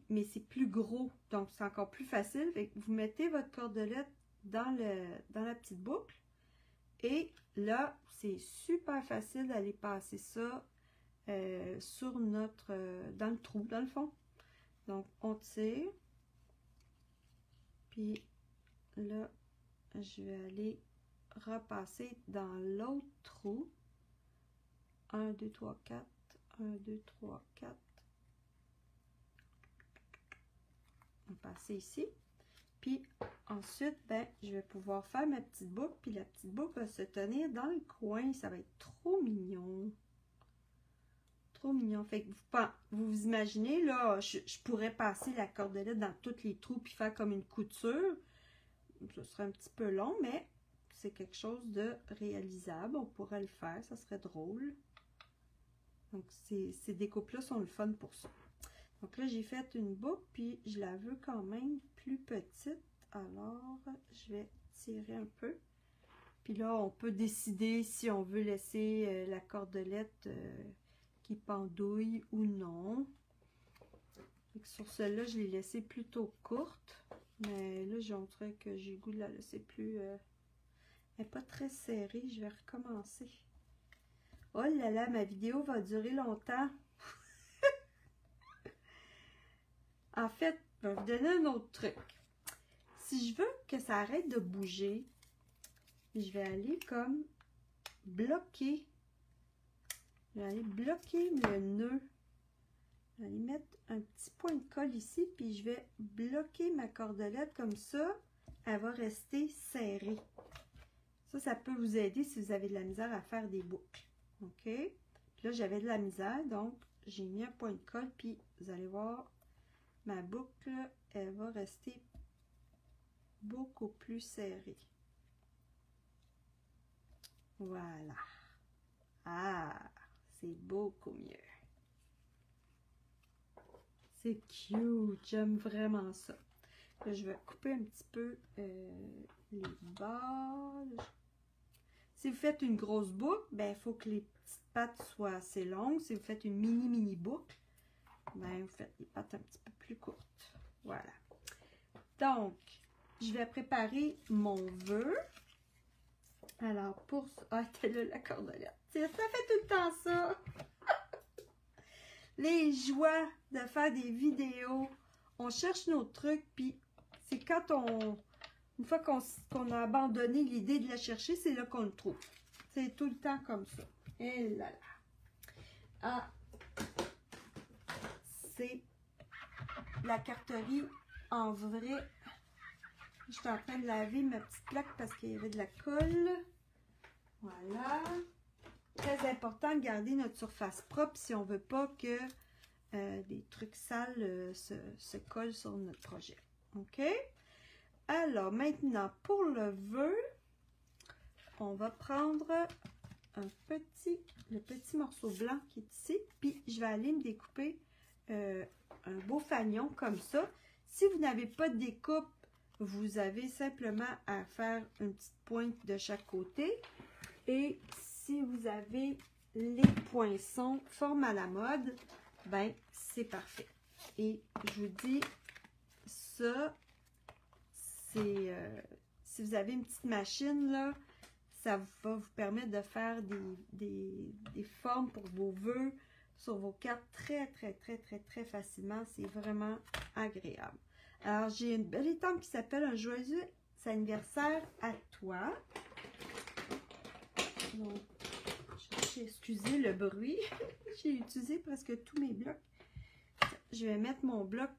Mais c'est plus gros, donc c'est encore plus facile. Fait que vous mettez votre cordelette dans la petite boucle et là, c'est super facile d'aller passer ça sur dans le trou, dans le fond. Donc, on tire. Puis là, je vais aller repasser dans l'autre trou. 1, 2, 3, 4. 1, 2, 3, 4. On va passer ici. Puis ensuite, ben, je vais pouvoir faire ma petite boucle. Puis la petite boucle va se tenir dans le coin. Ça va être trop mignon. Trop mignon. Fait que vous imaginez, là, je pourrais passer la cordelette dans tous les trous puis faire comme une couture. Ce serait un petit peu long, mais c'est quelque chose de réalisable. On pourrait le faire, ça serait drôle. Donc, ces découpes-là sont le fun pour ça. Donc là, j'ai fait une boucle, puis je la veux quand même plus petite. Alors, je vais tirer un peu. Puis là, on peut décider si on veut laisser la cordelette qui pendouille ou non. Donc, sur celle-là, je l'ai laissée plutôt courte. Mais là, j'ai montré que j'ai le goût de la laisser plus... elle n'est pas très serrée. Je vais recommencer. Oh là là, ma vidéo va durer longtemps. En fait, je vais vous donner un autre truc. Si je veux que ça arrête de bouger, je vais aller comme bloquer. Je vais aller bloquer le nœud. Je vais aller mettre un petit point de colle ici, puis je vais bloquer ma cordelette comme ça. Elle va rester serrée. Ça peut vous aider si vous avez de la misère à faire des boucles. OK? Puis là, j'avais de la misère, donc j'ai mis un point de colle, puis vous allez voir, ma boucle, elle va rester beaucoup plus serrée. Voilà. Ah, c'est beaucoup mieux. C'est cute, j'aime vraiment ça. Là, je vais couper un petit peu les bords. Si vous faites une grosse boucle, ben, il faut que les petites pattes soient assez longues. Si vous faites une mini boucle, ben, vous faites les pattes un petit peu plus courtes. Voilà. Donc, je vais préparer mon vœu. Alors, pour... Ah, t'es là, la cordelette. Ça fait tout le temps ça. Les joies de faire des vidéos. On cherche nos trucs, puis c'est quand une fois qu'on a abandonné l'idée de la chercher, c'est là qu'on le trouve. C'est tout le temps comme ça. Et là là. Ah, c'est la carterie en vrai. Je suis en train de laver ma petite plaque parce qu'il y avait de la colle. Voilà. Très important de garder notre surface propre si on ne veut pas que des trucs sales se collent sur notre projet. OK? Alors, maintenant, pour le vœu, on va prendre le petit morceau blanc qui est ici, puis je vais aller me découper un beau fanion comme ça. Si vous n'avez pas de découpe, vous avez simplement à faire une petite pointe de chaque côté. Et si vous avez les poinçons forme à la mode, ben c'est parfait. Et je vous dis, ça, c'est si vous avez une petite machine, là, ça va vous permettre de faire des formes pour vos vœux sur vos cartes très facilement. C'est vraiment agréable. Alors, j'ai une belle étampe qui s'appelle un joyeux anniversaire à toi. Donc, excusez le bruit. J'ai utilisé presque tous mes blocs. Je vais mettre mon bloc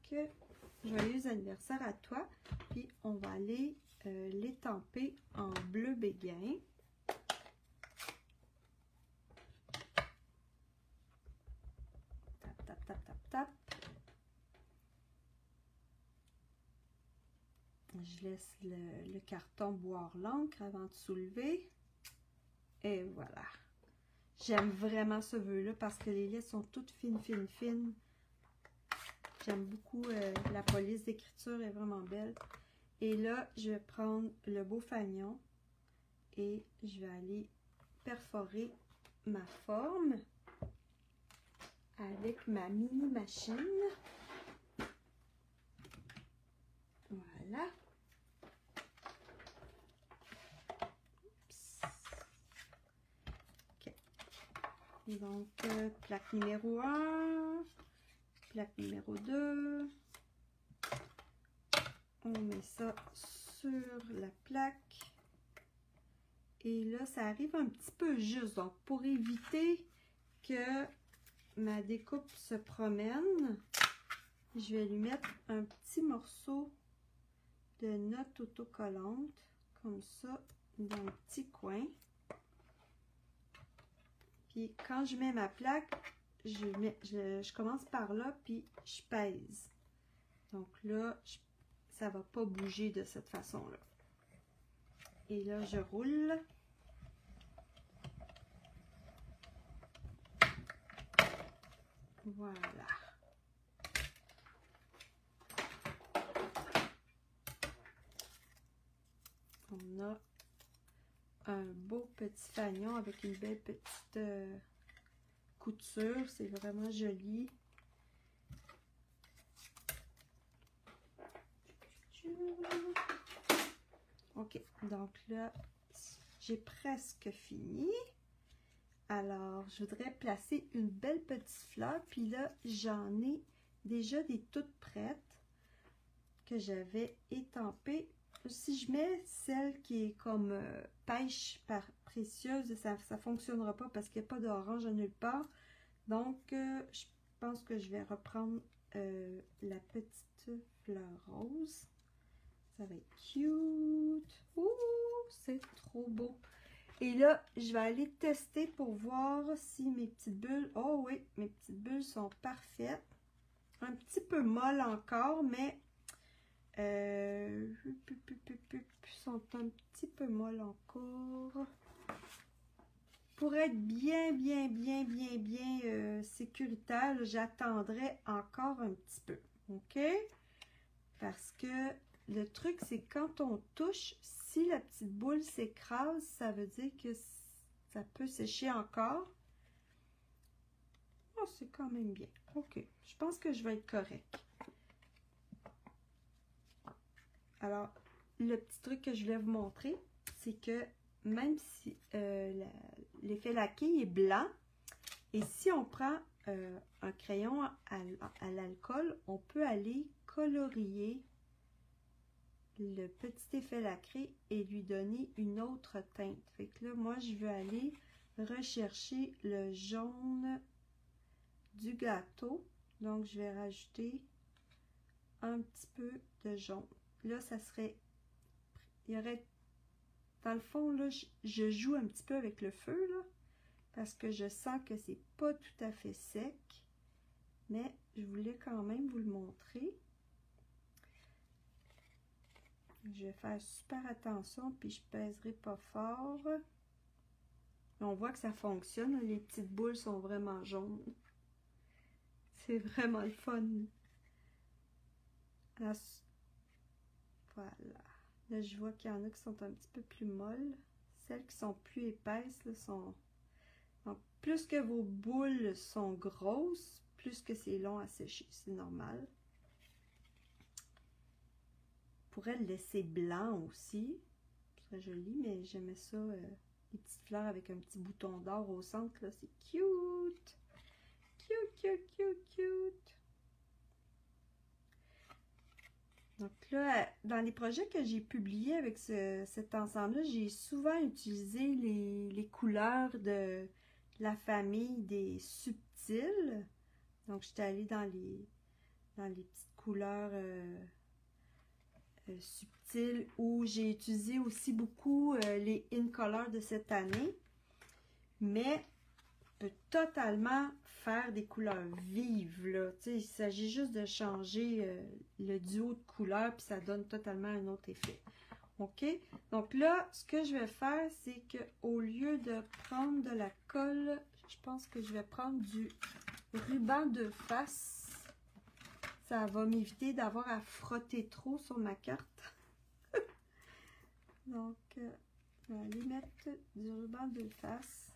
joyeux anniversaire à toi. Puis, on va aller l'étamper en bleu béguin. Tap, tap, tap, tap, tap. je laisse le carton boire l'encre avant de soulever. Et voilà. J'aime vraiment ce vœu-là parce que les lettres sont toutes fines, fines, fines. J'aime beaucoup la police d'écriture, est vraiment belle. Et là, je vais prendre le beau fanion et je vais aller perforer ma forme avec ma mini machine. Voilà. OK. Donc, plaque numéro 1, plaque numéro 2. On met ça sur la plaque. Et là, ça arrive un petit peu juste. Donc, pour éviter que ma découpe se promène, je vais lui mettre un petit morceau de note autocollante, comme ça, dans le petit coin. Puis, quand je mets ma plaque, je commence par là, puis je pèse. Donc là, ça ne va pas bouger de cette façon-là. Et là, je roule. Voilà. On a un beau petit fanion avec une belle petite couture. C'est vraiment joli. Ok, donc là, j'ai presque fini. Alors, je voudrais placer une belle petite fleur. Puis là, j'en ai déjà des toutes prêtes que j'avais étampées. Si je mets celle qui est comme pêche par précieuse, ça ne fonctionnera pas parce qu'il n'y a pas d'orange nulle part. Donc, je pense que je vais reprendre la petite fleur rose. Ça va être cute. Ouh, c'est trop beau. Et là, je vais aller tester pour voir si mes petites bulles... Oh oui, mes petites bulles sont parfaites. Un petit peu molles encore, mais... sont un petit peu molles encore. Pour être bien sécuritaire, j'attendrai encore un petit peu. OK? Parce que le truc, c'est quand on touche, si la petite boule s'écrase, ça veut dire que ça peut sécher encore. Oh, c'est quand même bien. OK. Je pense que je vais être correct. Alors, le petit truc que je voulais vous montrer, c'est que même si l'effet laqué est blanc, et si on prend un crayon à l'alcool, on peut aller colorier le petit effet lacré et lui donner une autre teinte. Fait que là, moi, je veux aller rechercher le jaune du gâteau. Donc, je vais rajouter un petit peu de jaune. Là, ça serait... Il y aurait... Dans le fond, là, je joue un petit peu avec le feu, là, parce que je sens que c'est pas tout à fait sec. Mais je voulais quand même vous le montrer. Je vais faire super attention, puis je pèserai pas fort. On voit que ça fonctionne. Les petites boules sont vraiment jaunes. C'est vraiment le fun. Là, voilà. Là, je vois qu'il y en a qui sont un petit peu plus molles. Celles qui sont plus épaisses là, sont... Donc, plus que vos boules sont grosses, plus que c'est long à sécher. C'est normal. On pourrait le laisser blanc aussi. Ce serait joli, mais j'aimais ça. Les petites fleurs avec un petit bouton d'or au centre, là, c'est cute! Cute! Donc là, dans les projets que j'ai publiés avec cet ensemble-là, j'ai souvent utilisé les couleurs de la famille des subtils. Donc, j'étais allée dans les petites couleurs subtiles où j'ai utilisé aussi beaucoup les In Color de cette année. Mais peux totalement faire des couleurs vives, là. Tu sais, il s'agit juste de changer le duo de couleurs, puis ça donne totalement un autre effet. OK? Donc là, ce que je vais faire, c'est que au lieu de prendre de la colle, je pense que je vais prendre du ruban de face. Ça va m'éviter d'avoir à frotter trop sur ma carte. Donc, je vais aller mettre du ruban de face.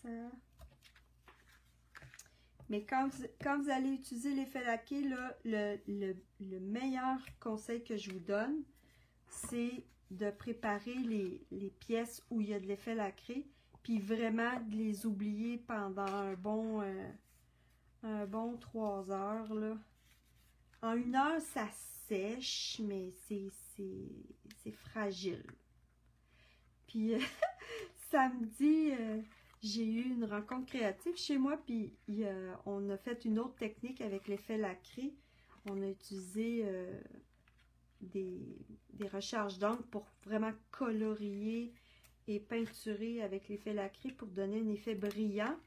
Ça. Mais quand vous allez utiliser l'effet laqué, là, le meilleur conseil que je vous donne, c'est de préparer les pièces où il y a de l'effet lacré, puis vraiment de les oublier pendant un bon 3 heures, là. En 1 heure, ça sèche, mais c'est fragile. Puis, samedi, j'ai eu une rencontre créative chez moi, puis on a fait une autre technique avec l'effet lacré. On a utilisé des recharges d'encre pour vraiment colorier et peinturer avec l'effet lacré pour donner un effet brillant.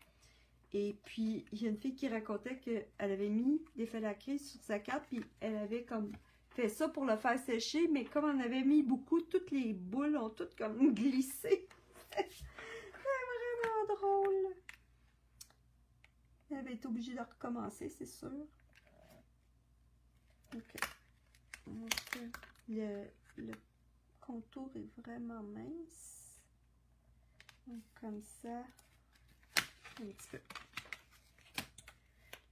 Et puis, il y a une fille qui racontait qu'elle avait mis l'effet lacré sur sa carte, puis elle avait comme fait ça pour le faire sécher, mais comme on avait mis beaucoup, toutes les boules ont toutes comme glissé. Drôle. Elle avait été obligée de recommencer, c'est sûr. Ok. Donc, le contour est vraiment mince. Donc, comme ça. Un petit peu.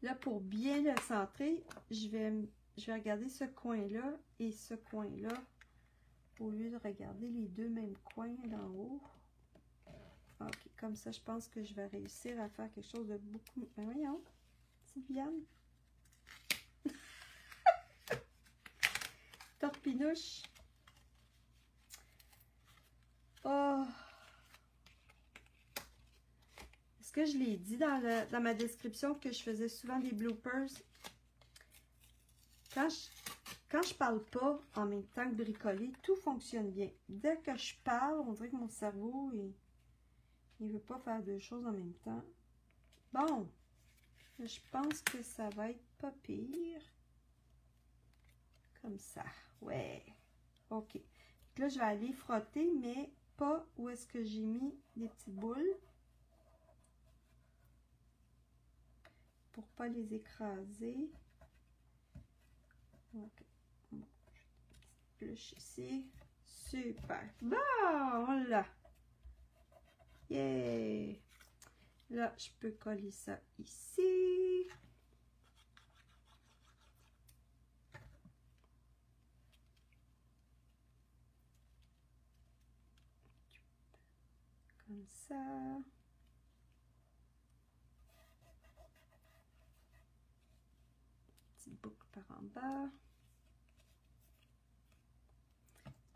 Là, pour bien le centrer, je vais regarder ce coin-là et ce coin-là au lieu de regarder les deux mêmes coins d'en haut. Ok, comme ça, je pense que je vais réussir à faire quelque chose de beaucoup... Ben voyons, Sylviane. Torpinouche. Oh! Est-ce que je l'ai dit dans ma description que je faisais souvent des bloopers? Quand je parle pas en même temps que bricoler, tout fonctionne bien. Dès que je parle, on dirait que mon cerveau, il ne veut pas faire deux choses en même temps. Bon, je pense que ça va être pas pire. Comme ça, ouais. OK. Là, je vais aller frotter, mais pas où est-ce que j'ai mis des petites boules. Pour pas les écraser. OK. Plus ici. Super. Bon, là. Yeah! Là, je peux coller ça ici. Comme ça. Petite boucle par en bas.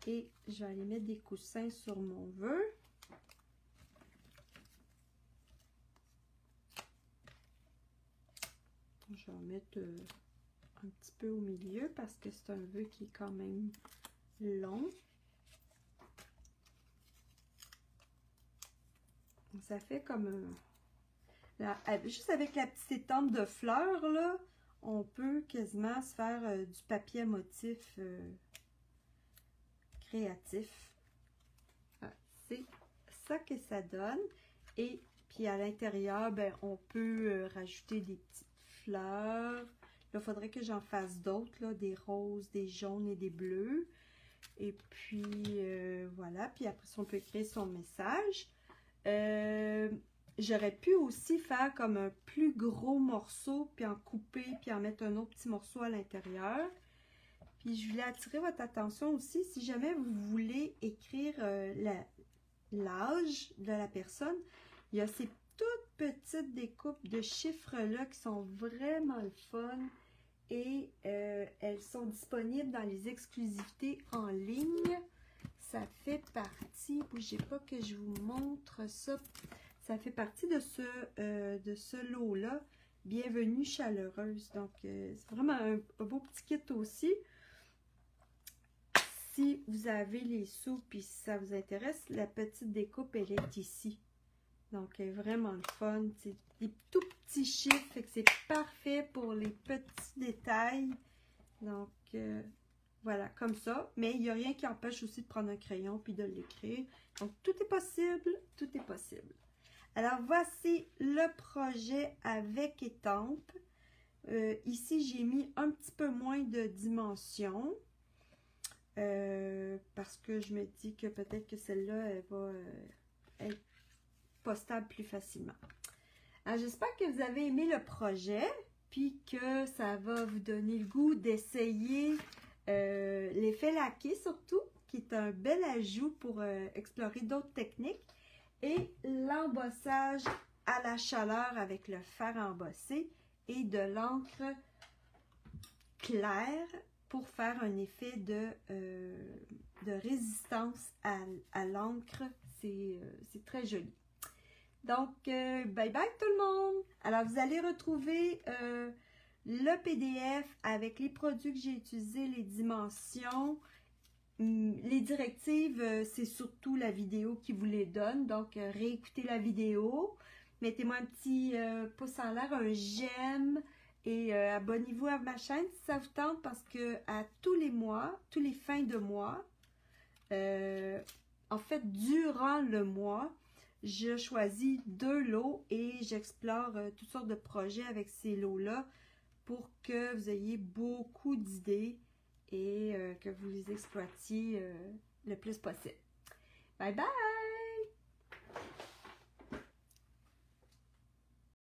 Et je vais aller mettre des coussins sur mon vœu. Je vais en mettre un petit peu au milieu parce que c'est un vœu qui est quand même long. Ça fait comme juste avec la petite étampe de fleurs, là, on peut quasiment se faire du papier à motif créatif. C'est ça que ça donne. Et puis à l'intérieur, ben, on peut rajouter des petites fleurs. Là, il faudrait que j'en fasse d'autres, des roses, des jaunes et des bleus. Et puis, voilà. Puis après ça, on peut écrire son message. J'aurais pu aussi faire comme un plus gros morceau, puis en couper, puis en mettre un autre petit morceau à l'intérieur. Puis je voulais attirer votre attention aussi, si jamais vous voulez écrire l'âge de la personne, il y a ces toutes petites découpes de chiffres-là qui sont vraiment le fun. Et elles sont disponibles dans les exclusivités en ligne. Ça fait partie, bougez pas que je vous montre ça. Ça fait partie de ce lot-là. bienvenue chaleureuse. Donc, c'est vraiment un beau petit kit aussi. Si vous avez les sous puis si ça vous intéresse, la petite découpe, elle est ici. Donc, elle est vraiment le fun. C'est des tout petits chiffres, fait que c'est parfait pour les petits détails. Donc, voilà, comme ça. Mais il n'y a rien qui empêche aussi de prendre un crayon puis de l'écrire. Donc, tout est possible, tout est possible. Alors, voici le projet avec étampe. Ici, j'ai mis un petit peu moins de dimensions. Parce que je me dis que peut-être que celle-là, elle va être postable plus facilement. Alors, j'espère que vous avez aimé le projet, puis que ça va vous donner le goût d'essayer l'effet laqué surtout, qui est un bel ajout pour explorer d'autres techniques, et l'embossage à la chaleur avec le fer embossé et de l'encre claire pour faire un effet de résistance à l'encre. C'est très joli. Donc, bye bye tout le monde! Alors, vous allez retrouver le PDF avec les produits que j'ai utilisés, les dimensions, les directives, c'est surtout la vidéo qui vous les donne. Donc, réécoutez la vidéo, mettez-moi un petit pouce en l'air, un j'aime et abonnez-vous à ma chaîne si ça vous tente parce que à tous les mois, tous les fins de mois, en fait, durant le mois, je choisis 2 lots et j'explore toutes sortes de projets avec ces lots-là pour que vous ayez beaucoup d'idées et que vous les exploitiez le plus possible. Bye bye!